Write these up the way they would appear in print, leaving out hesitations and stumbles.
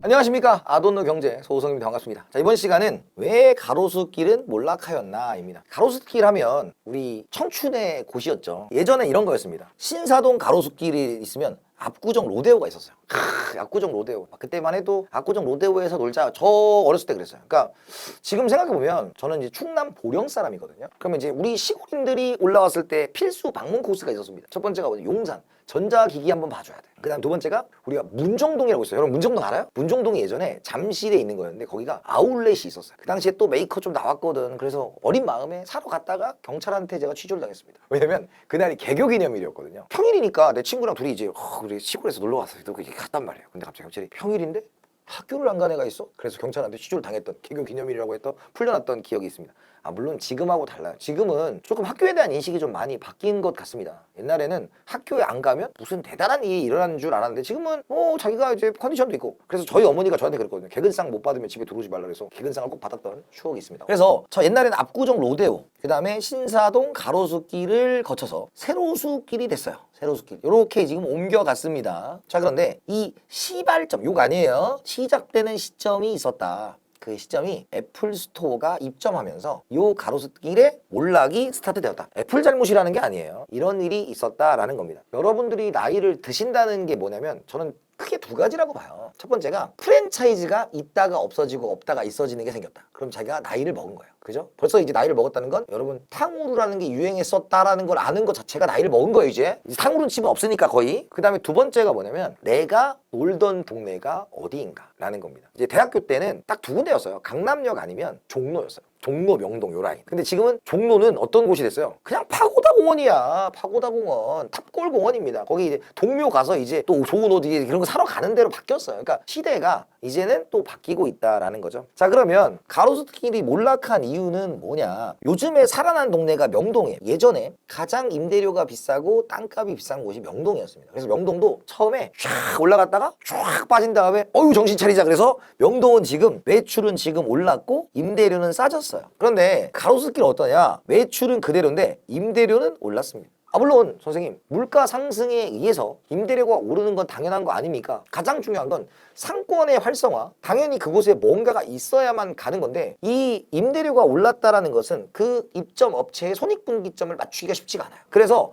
안녕하십니까. 아돈노 경제 소호성입니다. 반갑습니다. 자, 이번 시간은 왜 가로수길은 몰락하였나입니다. 가로수길 하면 우리 청춘의 곳이었죠. 예전에 이런 거였습니다. 신사동 가로수길이 있으면 압구정 로데오가 있었어요. 압구정 로데오. 그때만 해도 압구정 로데오에서 놀자. 저 어렸을 때 그랬어요. 그러니까 지금 생각해보면 저는 이제 충남 보령 사람이거든요. 그러면 이제 우리 시골인들이 올라왔을 때 필수 방문 코스가 있었습니다. 첫 번째가 용산. 전자기기 한번 봐줘야 돼. 그 다음 두 번째가 우리가 문정동이라고 있어요. 여러분 문정동 알아요? 문정동이 예전에 잠실에 있는 거였는데 거기가 아울렛이 있었어요. 그 당시에 또 메이커 좀 나왔거든. 그래서 어린 마음에 사러 갔다가 경찰한테 제가 취조를 당했습니다. 왜냐면 그날이 개교 기념일이었거든요. 평일이니까 내 친구랑 둘이 이제 우리 시골에서 놀러 왔어요. 또 그렇게 갔단 말이에요. 근데 갑자기 경찰이 평일인데 학교를 안 간 애가 있어? 그래서 경찰한테 취조를 당했던 개교 기념일이라고 했던 풀려났던 기억이 있습니다. 물론 지금하고 달라요. 지금은 조금 학교에 대한 인식이 좀 많이 바뀐 것 같습니다. 옛날에는 학교에 안 가면 무슨 대단한 일이 일어나는 줄 알았는데 지금은 자기가 이제 컨디션도 있고. 그래서 저희 어머니가 저한테 그랬거든요. 개근상 못 받으면 집에 들어오지 말라 그래서 개근상을 꼭 받았던 추억이 있습니다. 그래서 저 옛날에는 압구정 로데오, 그 다음에 신사동 가로수길을 거쳐서 세로수길이 됐어요. 세로수길 이렇게 지금 옮겨갔습니다. 자, 그런데 이 시발점, 욕 아니에요. 시작되는 시점이 있었다. 그 시점이 애플 스토어가 입점하면서 요 가로수길에 몰락이 스타트되었다. 애플 잘못이라는 게 아니에요. 이런 일이 있었다라는 겁니다. 여러분들이 나이를 드신다는 게 뭐냐면 저는 크게 두 가지라고 봐요. 첫 번째가 프랜차이즈가 있다가 없어지고 없다가 있어지는 게 생겼다. 그럼 자기가 나이를 먹은 거예요. 그죠? 벌써 이제 나이를 먹었다는 건 여러분 탕후루라는 게 유행했었다라는 걸 아는 것 자체가 나이를 먹은 거예요. 이제 탕후루는 집은 없으니까 거의. 그 다음에 두 번째가 뭐냐면 내가 놀던 동네가 어디인가 라는 겁니다. 이제 대학교 때는 딱 두 군데였어요. 강남역 아니면 종로였어요. 종로, 명동 요 라인. 근데 지금은 종로는 어떤 곳이 됐어요? 그냥 파고다 공원이야. 파고다 공원, 탑골 공원입니다. 거기 이제 동묘 가서 이제 또 좋은 옷 이런 거 사러 가는 데로 바뀌었어요. 그러니까 시대가 이제는 또 바뀌고 있다라는 거죠. 자, 그러면 가로수길이 몰락한 이유는 뭐냐? 요즘에 살아난 동네가 명동이에요. 예전에 가장 임대료가 비싸고 땅값이 비싼 곳이 명동이었습니다. 그래서 명동도 처음에 쫙 올라갔다가 쫙 빠진 다음에 정신 차리자. 그래서 명동은 지금 매출은 지금 올랐고 임대료는 싸졌어요. 그런데 가로수길 어떠냐? 매출은 그대로인데 임대료는 올랐습니다. 물론 선생님 물가 상승에 의해서 임대료가 오르는 건 당연한 거 아닙니까? 가장 중요한 건 상권의 활성화. 당연히 그곳에 뭔가가 있어야만 가는 건데 이 임대료가 올랐다라는 것은 그 입점 업체의 손익분기점을 맞추기가 쉽지가 않아요. 그래서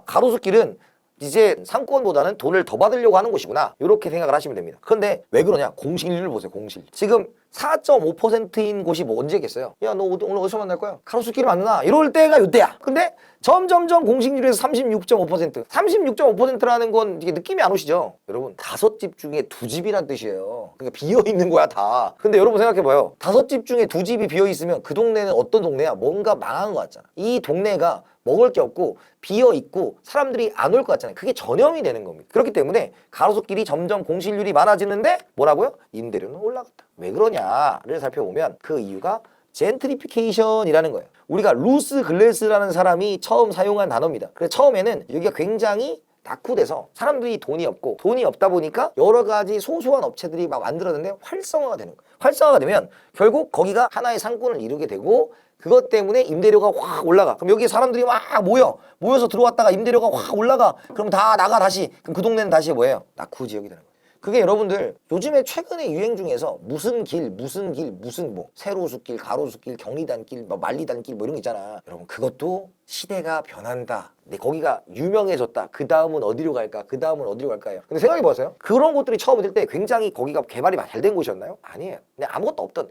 가로수길은 이제 상권보다는 돈을 더 받으려고 하는 곳이구나 이렇게 생각을 하시면 됩니다. 그런데 왜 그러냐? 공실률을 보세요. 공실률. 지금 4.5%인 곳이 뭐 언제겠어요? 야, 너 오늘 어디서 만날 거야? 가로수길 만나? 이럴 때가 이때야. 근데 점점점 공실률에서 36.5%, 36.5%라는 건 이게 느낌이 안 오시죠? 여러분 5집 중에 2집이란 뜻이에요. 그러니까 비어있는 거야 다. 근데 여러분 생각해봐요. 5집 중에 2집이 비어있으면 그 동네는 어떤 동네야? 뭔가 망한 거 같잖아. 이 동네가 먹을 게 없고 비어있고 사람들이 안 올 것 같잖아요. 그게 전염이 되는 겁니다. 그렇기 때문에 가로수길이 점점 공실률이 많아지는데 뭐라고요? 임대료는 올라갔다. 왜 그러냐를 살펴보면 그 이유가 젠트리피케이션이라는 거예요. 우리가 루스 글래스라는 사람이 처음 사용한 단어입니다. 그래서 처음에는 여기가 굉장히 낙후돼서 사람들이 돈이 없다 보니까 여러 가지 소소한 업체들이 막 만들었는데 활성화가 되는 거예요. 활성화가 되면 결국 거기가 하나의 상권을 이루게 되고 그것 때문에 임대료가 확 올라가. 그럼 여기에 사람들이 막 모여서 들어왔다가 임대료가 확 올라가. 그럼 다 나가 다시. 그럼 그 동네는 다시 뭐예요? 낙후 지역이 되는 거예요. 그게 여러분들 요즘에 최근에 유행 중에서 무슨 세로수길, 가로수길, 경리단길, 만리단길 이런 거 있잖아. 여러분 그것도 시대가 변한다. 근데 거기가 유명해졌다. 그 다음은 어디로 갈까? 그 다음은 어디로 갈까요? 근데 생각해보세요. 그런 곳들이 처음 들 때 굉장히 거기가 개발이 잘 된 곳이었나요? 아니에요. 그냥 아무것도 없던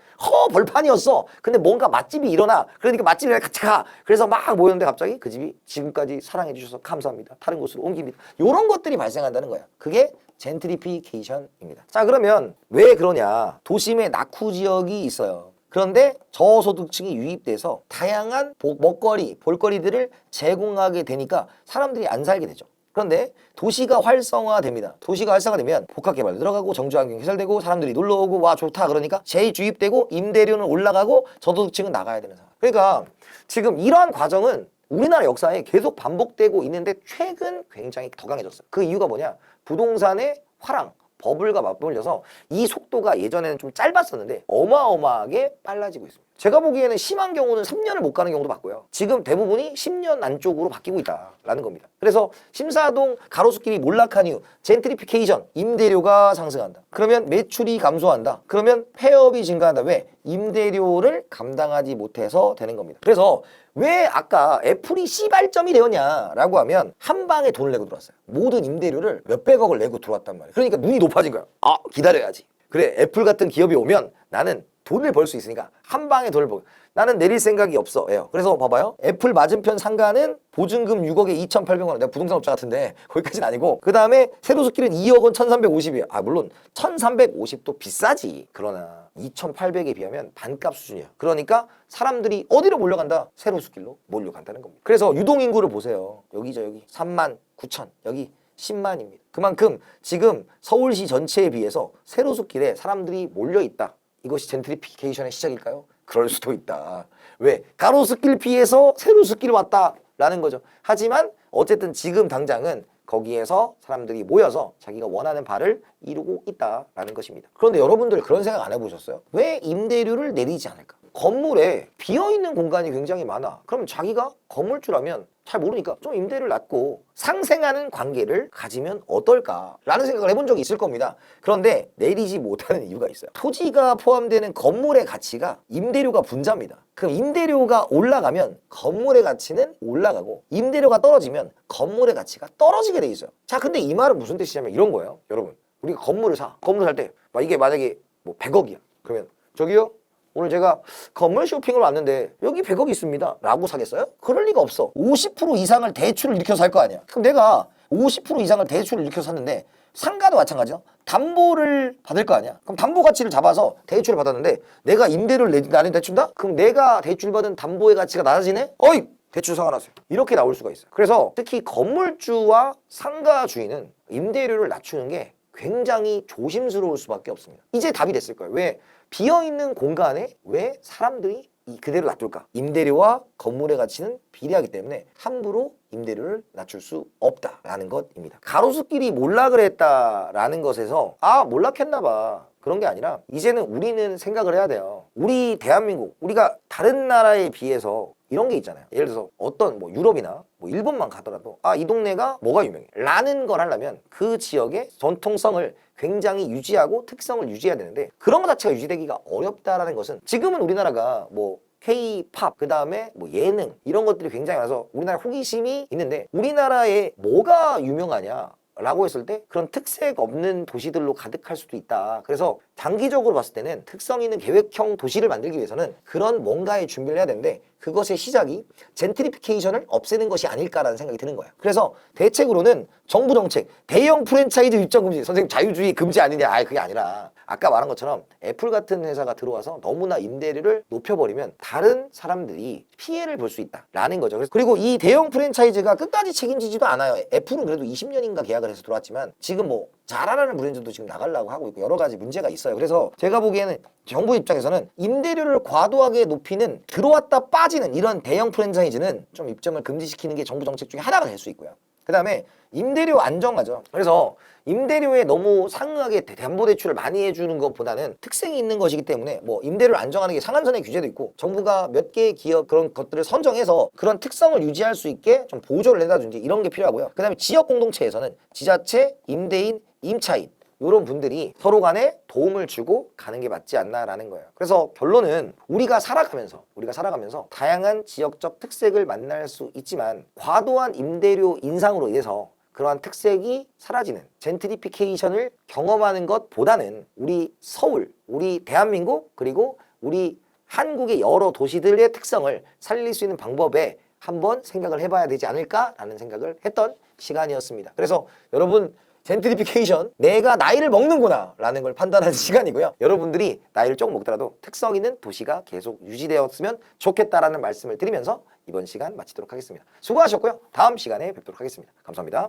벌판이었어. 근데 뭔가 맛집이 일어나. 그러니까 맛집에 같이 가. 그래서 막 모였는데 갑자기 그 집이 지금까지 사랑해 주셔서 감사합니다. 다른 곳으로 옮깁니다. 이런 것들이 발생한다는 거야. 그게 젠트리피케이션입니다. 자, 그러면 왜 그러냐? 도심에 낙후 지역이 있어요. 그런데 저소득층이 유입돼서 다양한 먹거리, 볼거리들을 제공하게 되니까 사람들이 안 살게 되죠. 그런데 도시가 활성화됩니다. 도시가 활성화되면 복합개발 들어가고 정주환경 개설되고 사람들이 놀러오고 와 좋다 그러니까 재주입되고 임대료는 올라가고 저소득층은 나가야 되는 상황. 그러니까 지금 이러한 과정은 우리나라 역사에 계속 반복되고 있는데 최근 굉장히 더 강해졌어요. 그 이유가 뭐냐? 부동산의 화랑, 버블과 맞물려서 이 속도가 예전에는 좀 짧았었는데 어마어마하게 빨라지고 있습니다. 제가 보기에는 심한 경우는 3년을 못 가는 경우도 봤고요. 지금 대부분이 10년 안쪽으로 바뀌고 있다라는 겁니다. 그래서 심사동 가로수길이 몰락한 이유, 젠트리피케이션, 임대료가 상승한다. 그러면 매출이 감소한다. 그러면 폐업이 증가한다. 왜? 임대료를 감당하지 못해서 되는 겁니다. 그래서 왜 아까 애플이 시발점이 되었냐라고 하면 한 방에 돈을 내고 들어왔어요. 모든 임대료를 몇백억을 내고 들어왔단 말이에요. 그러니까 눈이 높아진 거야. 아, 기다려야지. 그래, 애플 같은 기업이 오면 나는 돈을 벌 수 있으니까 한 방에 돈을 벌고 나는 내릴 생각이 없어. 예요. 그래서 봐봐요. 애플 맞은편 상가는 보증금 6억에 2,800만 원. 내가 부동산 업자 같은데 거기까지는 아니고 그 다음에 세로수길은 2억 원 1,350이에요. 아 물론 1,350도 비싸지. 그러나 2,800에 비하면 반값 수준이야. 그러니까 사람들이 어디로 몰려간다? 세로수길로 몰려간다는 겁니다. 그래서 유동인구를 보세요. 여기죠 여기 39,000 여기 10만입니다. 그만큼 지금 서울시 전체에 비해서 세로수길에 사람들이 몰려있다. 이것이 젠트리피케이션의 시작일까요? 그럴 수도 있다. 왜? 가로수길 피해서 세로수길 왔다라는 거죠. 하지만 어쨌든 지금 당장은 거기에서 사람들이 모여서 자기가 원하는 바를 이루고 있다라는 것입니다. 그런데 여러분들 그런 생각 안 해보셨어요? 왜 임대료를 내리지 않을까? 건물에 비어있는 공간이 굉장히 많아. 그럼 자기가 건물주라면 잘 모르니까 좀 임대료를 낮고 상생하는 관계를 가지면 어떨까라는 생각을 해본 적이 있을 겁니다. 그런데 내리지 못하는 이유가 있어요. 토지가 포함되는 건물의 가치가 임대료가 분자입니다. 그럼 임대료가 올라가면 건물의 가치는 올라가고 임대료가 떨어지면 건물의 가치가 떨어지게 돼 있어요. 자, 근데 이 말은 무슨 뜻이냐면 이런 거예요. 여러분, 우리가 건물을 살 때 이게 만약에 뭐 100억이야. 그러면 저기요? 오늘 제가 건물 쇼핑을 왔는데 여기 100억이 있습니다 라고 사겠어요? 그럴 리가 없어. 50% 이상을 대출을 일으켜서 살 거 아니야. 그럼 내가 50% 이상을 대출을 일으켜서 샀는데 상가도 마찬가지죠. 담보를 받을 거 아니야. 그럼 담보 가치를 잡아서 대출을 받았는데 내가 임대료를 나는 대출다? 그럼 내가 대출받은 담보의 가치가 낮아지네? 어이! 대출 상환하세요. 이렇게 나올 수가 있어요. 그래서 특히 건물주와 상가 주인은 임대료를 낮추는 게 굉장히 조심스러울 수밖에 없습니다. 이제 답이 됐을 거예요. 왜? 비어있는 공간에 왜 사람들이 그대로 놔둘까? 임대료와 건물의 가치는 비례하기 때문에 함부로 임대료를 낮출 수 없다라는 것입니다. 가로수길이 몰락을 했다라는 것에서 몰락했나 봐. 그런 게 아니라 이제는 우리는 생각을 해야 돼요. 우리 대한민국, 우리가 다른 나라에 비해서 이런 게 있잖아요. 예를 들어서 어떤 유럽이나 일본만 가더라도 이 동네가 뭐가 유명해 라는 걸 하려면 그 지역의 전통성을 굉장히 유지하고 특성을 유지해야 되는데 그런 것 자체가 유지되기가 어렵다라는 것은 지금은 우리나라가 K-팝, 그 다음에 예능 이런 것들이 굉장히 많아서 우리나라 호기심이 있는데 우리나라에 뭐가 유명하냐 라고 했을 때 그런 특색 없는 도시들로 가득할 수도 있다. 그래서 장기적으로 봤을 때는 특성 있는 계획형 도시를 만들기 위해서는 그런 뭔가의 준비를 해야 되는데 그것의 시작이 젠트리피케이션을 없애는 것이 아닐까라는 생각이 드는 거예요. 그래서 대책으로는 정부 정책, 대형 프랜차이즈 입점 금지, 선생님 자유주의 금지 아니냐? 그게 아니라 아까 말한 것처럼 애플 같은 회사가 들어와서 너무나 임대료를 높여버리면 다른 사람들이 피해를 볼 수 있다라는 거죠. 그리고 이 대형 프랜차이즈가 끝까지 책임지지도 않아요. 애플은 그래도 20년인가 계약을 해서 들어왔지만 지금 자라라는 브랜드도 지금 나가려고 하고 있고 여러 가지 문제가 있어요. 그래서 제가 보기에는 정부 입장에서는 임대료를 과도하게 높이는 들어왔다 빠지는 이런 대형 프랜차이즈는 좀 입점을 금지시키는 게 정부 정책 중에 하나가 될 수 있고요. 그 다음에 임대료 안정화죠. 그래서 임대료에 너무 상응하게 담보대출을 많이 해주는 것보다는 특색이 있는 것이기 때문에 임대료를 안정하는 게 상한선의 규제도 있고 정부가 몇 개의 기업 그런 것들을 선정해서 그런 특성을 유지할 수 있게 좀 보조를 해다든지 이런 게 필요하고요. 그 다음에 지역 공동체에서는 지자체, 임대인, 임차인 이런 분들이 서로 간에 도움을 주고 가는 게 맞지 않나라는 거예요. 그래서 결론은 우리가 살아가면서 다양한 지역적 특색을 만날 수 있지만 과도한 임대료 인상으로 인해서 그러한 특색이 사라지는 젠트리피케이션을 경험하는 것보다는 우리 서울, 우리 대한민국 그리고 우리 한국의 여러 도시들의 특성을 살릴 수 있는 방법에 한번 생각을 해봐야 되지 않을까라는 생각을 했던 시간이었습니다. 그래서 여러분 젠트리피케이션, 내가 나이를 먹는구나 라는 걸 판단하는 시간이고요. 여러분들이 나이를 조금 먹더라도 특성 있는 도시가 계속 유지되었으면 좋겠다라는 말씀을 드리면서 이번 시간 마치도록 하겠습니다. 수고하셨고요. 다음 시간에 뵙도록 하겠습니다. 감사합니다.